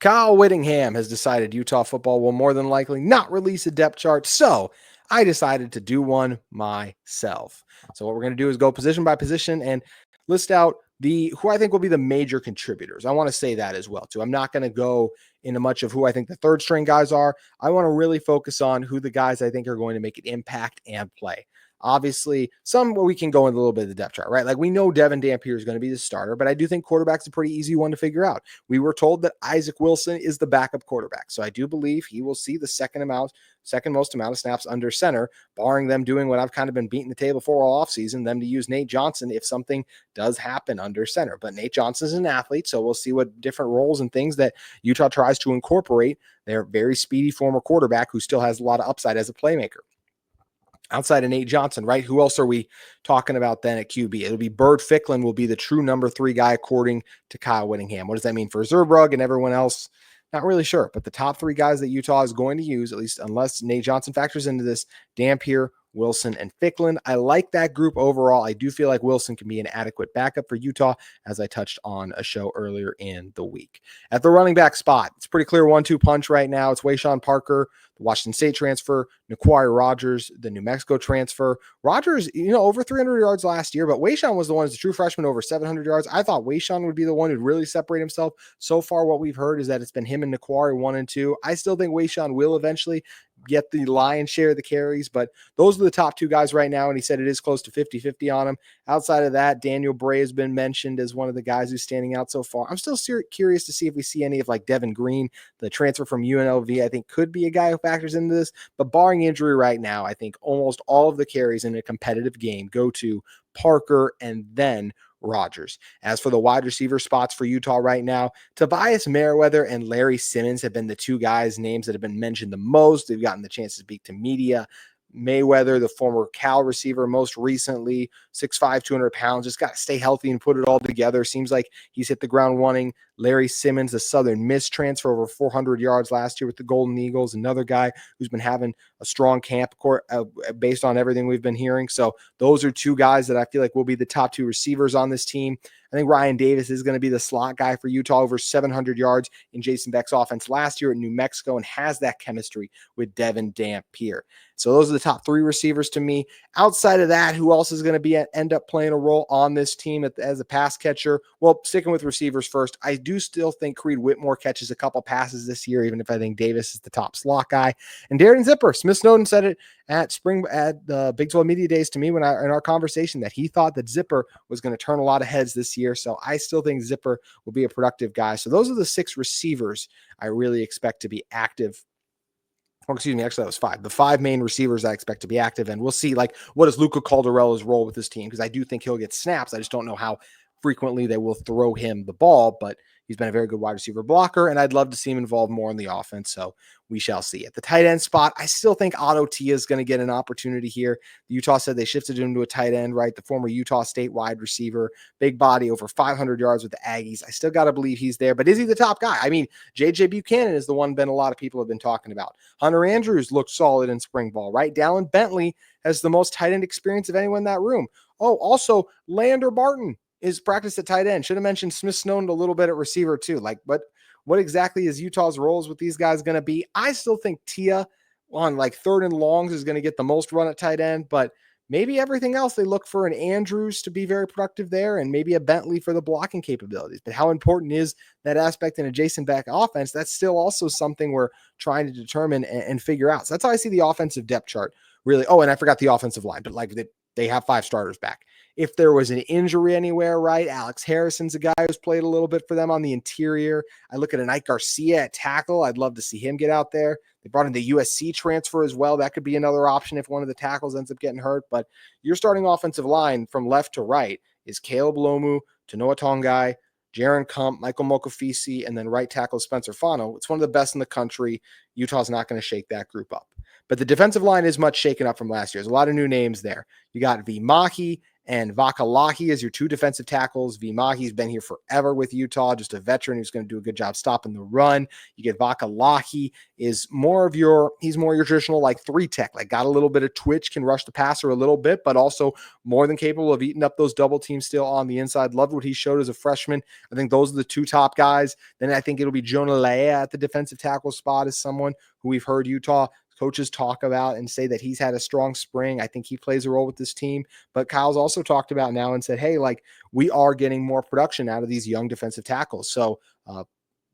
Kyle Whittingham has decided Utah football will more than likely not release a depth chart, so I decided to do one myself. So what we're going to do is go position by position and list out who I think will be the major contributors. I want to say that as well, too. I'm not going to go into much of who I think the third string guys are. I want to really focus on who the guys I think are going to make an impact and play. Obviously, some we can go into a little bit of the depth chart, right? Like we know Devin Dampier is going to be the starter, but I do think quarterback's a pretty easy one to figure out. We were told that Isaac Wilson is the backup quarterback, so I do believe he will see the second most amount of snaps under center, barring them doing what I've kind of been beating the table for all offseason, them to use Nate Johnson if something does happen under center. But Nate Johnson's an athlete, so we'll see what different roles and things that Utah tries to incorporate their very speedy former quarterback who still has a lot of upside as a playmaker. Outside of Nate Johnson, right? Who else are we talking about then at QB? It'll be Bird Ficklin will be the true number 3 guy according to Kyle Whittingham. What does that mean for Zerbrug and everyone else? Not really sure, but the top 3 guys that Utah is going to use, at least unless Nate Johnson factors into this, Dampier, Wilson, and Ficklin. I like that group overall. I do feel like Wilson can be an adequate backup for Utah, as I touched on a show earlier in the week. At the running back spot, it's pretty clear 1-2 punch right now. It's Wayshawn Parker, the Washington State transfer, Naquari Rogers, the New Mexico transfer. Rogers, over 300 yards last year, but Wayshawn was the one as a true freshman over 700 yards. I thought Wayshawn would be the one who'd really separate himself. So far, what we've heard is that it's been him and Naquari 1 and 2. I still think Wayshawn will eventually get the lion's share of the carries, but those are the top 2 guys right now, and he said it is close to 50-50 on him. Outside of that, Daniel Bray has been mentioned as one of the guys who's standing out so far. I'm still curious to see if we see any of like Devin Green, the transfer from UNLV. I think could be a guy who factors into this, but barring injury right now, I think almost all of the carries in a competitive game go to Parker and then Rogers. As for the wide receiver spots for Utah right now, Tobias Merriweather and Larry Simmons have been the 2 guys' names that have been mentioned the most. They've gotten the chance to speak to media. Mayweather, the former Cal receiver, most recently, 6'5", 200 pounds, just got to stay healthy and put it all together. Seems like he's hit the ground running. Larry Simmons, the Southern Miss transfer, over 400 yards last year with the Golden Eagles, another guy who's been having a strong camp based on everything we've been hearing. So those are 2 guys that I feel like will be the top 2 receivers on this team. I think Ryan Davis is going to be the slot guy for Utah, over 700 yards in Jason Beck's offense last year at New Mexico, and has that chemistry with Devin Dampier. So those are the top 3 receivers to me. Outside of that, who else is going to end up playing a role on this team as a pass catcher? Well, sticking with receivers first, I do still think Creed Whitmore catches a couple passes this year, even if I think Davis is the top slot guy. And Darren Zipper, Smith Snowden said it at the Big 12 Media Days to me in our conversation that he thought that Zipper was going to turn a lot of heads this year. So I still think Zipper will be a productive guy. So those are the 6 receivers I really expect to be active. Or excuse me, actually that was 5. The 5 main receivers I expect to be active, and we'll see what is Luca Calderella's role with this team, because I do think he'll get snaps. I just don't know how frequently they will throw him the ball, but he's been a very good wide receiver blocker, and I'd love to see him involved more in the offense, so we shall see. At the tight end spot, I still think Otto Tia is going to get an opportunity here. Utah said they shifted him to a tight end, right? The former Utah State wide receiver, big body, over 500 yards with the Aggies. I still got to believe he's there, but is he the top guy? I mean, J.J. Buchanan is the one a lot of people have been talking about. Hunter Andrews looked solid in spring ball, right? Dallin Bentley has the most tight end experience of anyone in that room. Oh, also, Lander Barton is practiced at tight end. Should have mentioned Smith Snowden a little bit at receiver too. What exactly is Utah's roles with these guys going to be? I still think Tia on 3rd and longs is going to get the most run at tight end, but maybe everything else they look for an Andrews to be very productive there, and maybe a Bentley for the blocking capabilities. But how important is that aspect in a Jason Beck offense? That's still also something we're trying to determine and figure out. So that's how I see the offensive depth chart really. Oh, and I forgot the offensive line, but they have 5 starters back. If there was an injury anywhere, right? Alex Harrison's a guy who's played a little bit for them on the interior. I look at a Ike Garcia at tackle. I'd love to see him get out there. They brought in the USC transfer as well. That could be another option if one of the tackles ends up getting hurt. But your starting offensive line from left to right is Caleb Lomu, Tanoa Tongai, Jaron Kump, Michael Mokofisi, and then right tackle Spencer Fano. It's one of the best in the country. Utah's not going to shake that group up. But the defensive line is much shaken up from last year. There's a lot of new names there. You got V. Mahi, and Vakalahi is your two defensive tackles. Vimahi's been here forever with Utah, just a veteran who's going to do a good job stopping the run. You get Vakalahi is he's more your traditional like 3-tech, like got a little bit of twitch, can rush the passer a little bit, but also more than capable of eating up those double teams still on the inside. Loved what he showed as a freshman. I think those are the two top guys. Then I think it'll be Jonah Leia at the defensive tackle spot as someone who we've heard Utah coaches talk about and say that he's had a strong spring. I think he plays a role with this team. But Kyle's also talked about now and said, hey, like we are getting more production out of these young defensive tackles. So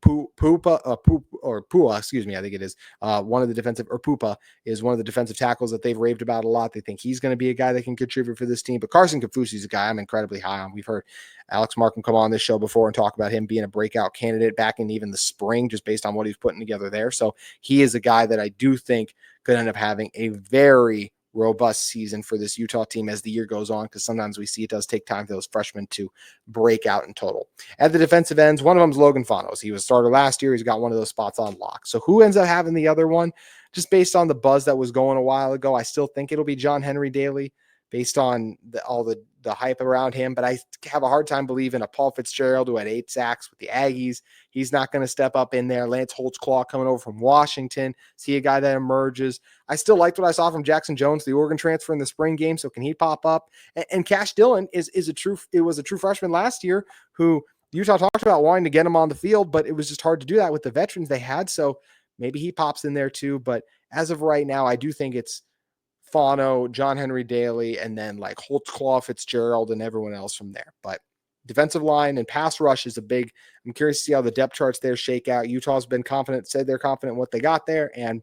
Pua, excuse me, I think it is one of the defensive, or Pupa is one of the defensive tackles that they've raved about a lot. They think he's going to be a guy that can contribute for this team. But Carson Kafusi is a guy I'm incredibly high on. We've heard Alex Markham come on this show before and talk about him being a breakout candidate back in even the spring, just based on what he's putting together there. So he is a guy that I do think could end up having a very robust season for this Utah team as the year goes on, because sometimes we see it does take time for those freshmen to break out in total. At the defensive ends, one of them is Logan Fanos. He was a starter last year. He's got one of those spots on lock. So who ends up having the other one? Just based on the buzz that was going a while ago, I still think it'll be John Henry Daly based on all the hype around him. But I have a hard time believing a Paul Fitzgerald who had 8 sacks with the Aggies. He's not going to step up in there. Lance Holtzclaw coming over from Washington. See a guy that emerges. I still liked what I saw from Jackson Jones, the Oregon transfer in the spring game. So can he pop up? And Cash Dillon was a true freshman last year who Utah talked about wanting to get him on the field, but it was just hard to do that with the veterans they had. So maybe he pops in there too. But as of right now, I do think it's Fano, John Henry Daly, and then like Holtzclaw, Fitzgerald, and everyone else from there. But defensive line and pass rush is I'm curious to see how the depth charts there shake out. Utah's been said they're confident in what they got there, and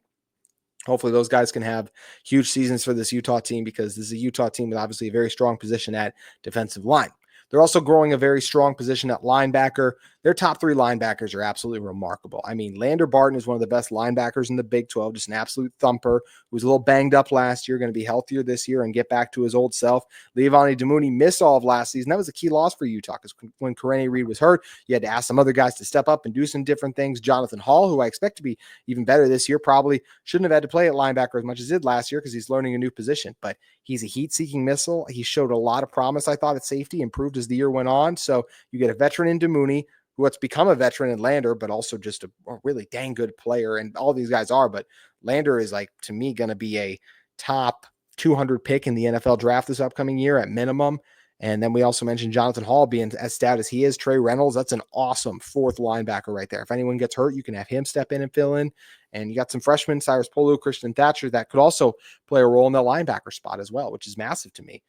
hopefully those guys can have huge seasons for this Utah team, because this is a Utah team with obviously a very strong position at defensive line. They're also growing a very strong position at linebacker. Their top 3 linebackers are absolutely remarkable. I mean, Lander Barton is one of the best linebackers in the Big 12, just an absolute thumper, who was a little banged up last year, going to be healthier this year and get back to his old self. Leivani Damuni missed all of last season. That was a key loss for Utah, because when Karene Reed was hurt, you had to ask some other guys to step up and do some different things. Jonathan Hall, who I expect to be even better this year, probably shouldn't have had to play at linebacker as much as he did last year because he's learning a new position. But he's a heat-seeking missile. He showed a lot of promise, I thought, at safety, improved as the year went on. So you get a veteran in Damuni, who has become a veteran in Lander, but also just a really dang good player. And all these guys are, but Lander is, like, to me, going to be a top 200 pick in the NFL draft this upcoming year at minimum. And then we also mentioned Jonathan Hall being as stout as he is. Trey Reynolds, that's an awesome 4th linebacker right there. If anyone gets hurt, you can have him step in and fill in. And you got some freshmen, Cyrus Polu, Christian Thatcher, that could also play a role in the linebacker spot as well, which is massive to me.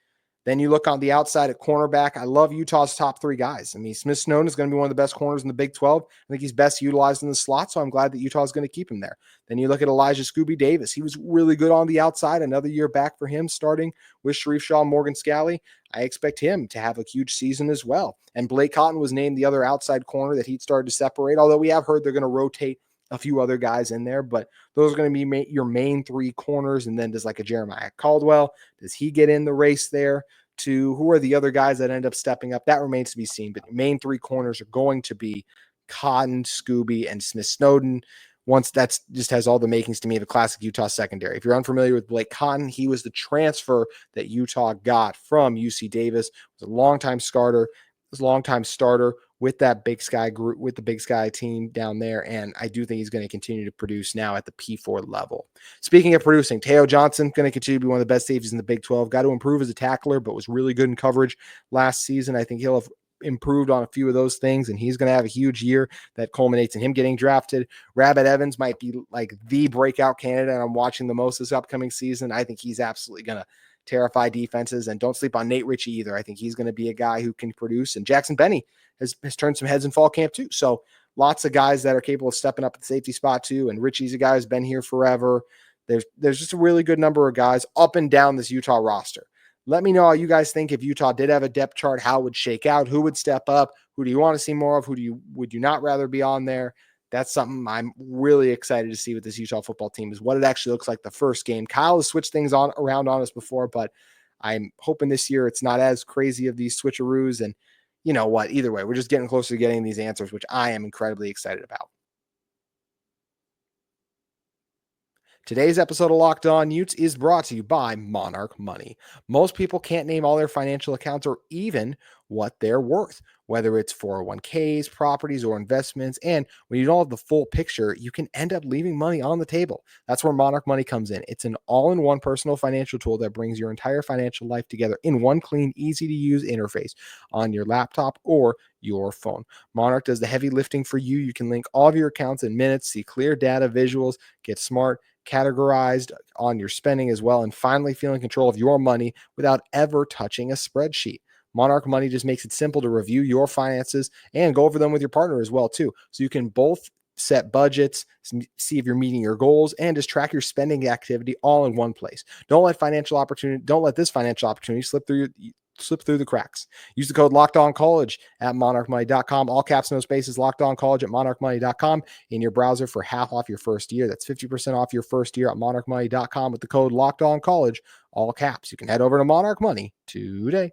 Then you look on the outside at cornerback. I love Utah's top 3 guys. I mean, Smith Snowden is going to be one of the best corners in the Big 12. I think he's best utilized in the slot, so I'm glad that Utah is going to keep him there. Then you look at Elijah Scooby Davis. He was really good on the outside. Another year back for him, starting with Sharif Shaw, Morgan Scalley. I expect him to have a huge season as well. And Blake Cotton was named the other outside corner that he'd started to separate, although we have heard they're going to rotate a few other guys in there, but those are going to be your main 3 corners. And then does like a Jeremiah Caldwell, does he get in the race there? To who are the other guys that end up stepping up? That remains to be seen, but the main 3 corners are going to be Cotton, Scooby, and Smith Snowden. Once that's just has all the makings to me of a classic Utah secondary. If you're unfamiliar with Blake Cotton, he was the transfer that Utah got from UC Davis. Was a longtime starter, with that Big Sky group, with the Big Sky team down there. And I do think he's going to continue to produce now at the P4 level. Speaking of producing, Teo Johnson going to continue to be one of the best safeties in the Big 12. Got to improve as a tackler, but was really good in coverage last season. I think he'll have improved on a few of those things, and he's going to have a huge year that culminates in him getting drafted. Rabbit Evans might be like the breakout candidate, and I'm watching the most this upcoming season. I think he's absolutely going to terrify defenses, and don't sleep on Nate Ritchie either. I think he's going to be a guy who can produce, and Jackson Benny has turned some heads in fall camp too. So lots of guys that are capable of stepping up at the safety spot too. And Ritchie's a guy who's been here forever. There's just a really good number of guys up and down this Utah roster. Let me know how you guys think if Utah did have a depth chart, how it would shake out, who would step up, who do you want to see more of, would you not rather be on there? That's something I'm really excited to see with this Utah football team, is what it actually looks like the first game. Kyle has switched things around on us before, but I'm hoping this year it's not as crazy of these switcheroos. And you know what? Either way, we're just getting closer to getting these answers, which I am incredibly excited about. Today's episode of Locked On Utes is brought to you by Monarch Money. Most people can't name all their financial accounts or even what they're worth, whether it's 401ks, properties, or investments. And when you don't have the full picture, you can end up leaving money on the table. That's where Monarch Money comes in. It's an all-in-one personal financial tool that brings your entire financial life together in one clean, easy-to-use interface on your laptop or your phone. Monarch does the heavy lifting for you. You can link all of your accounts in minutes, see clear data, visuals, get smart, categorized on your spending as well, and finally feel in control of your money without ever touching a spreadsheet. Monarch Money just makes it simple to review your finances and go over them with your partner as well too. So you can both set budgets, see if you're meeting your goals, and just track your spending activity all in one place. Don't let this financial opportunity slip through the cracks. Use the code LOCKEDONCollege at monarchmoney.com. All caps, no spaces, LOCKEDONCollege at monarchmoney.com in your browser for half off your first year. That's 50% off your first year at monarchmoney.com with the code LOCKEDONCollege, all caps. You can head over to Monarch Money today.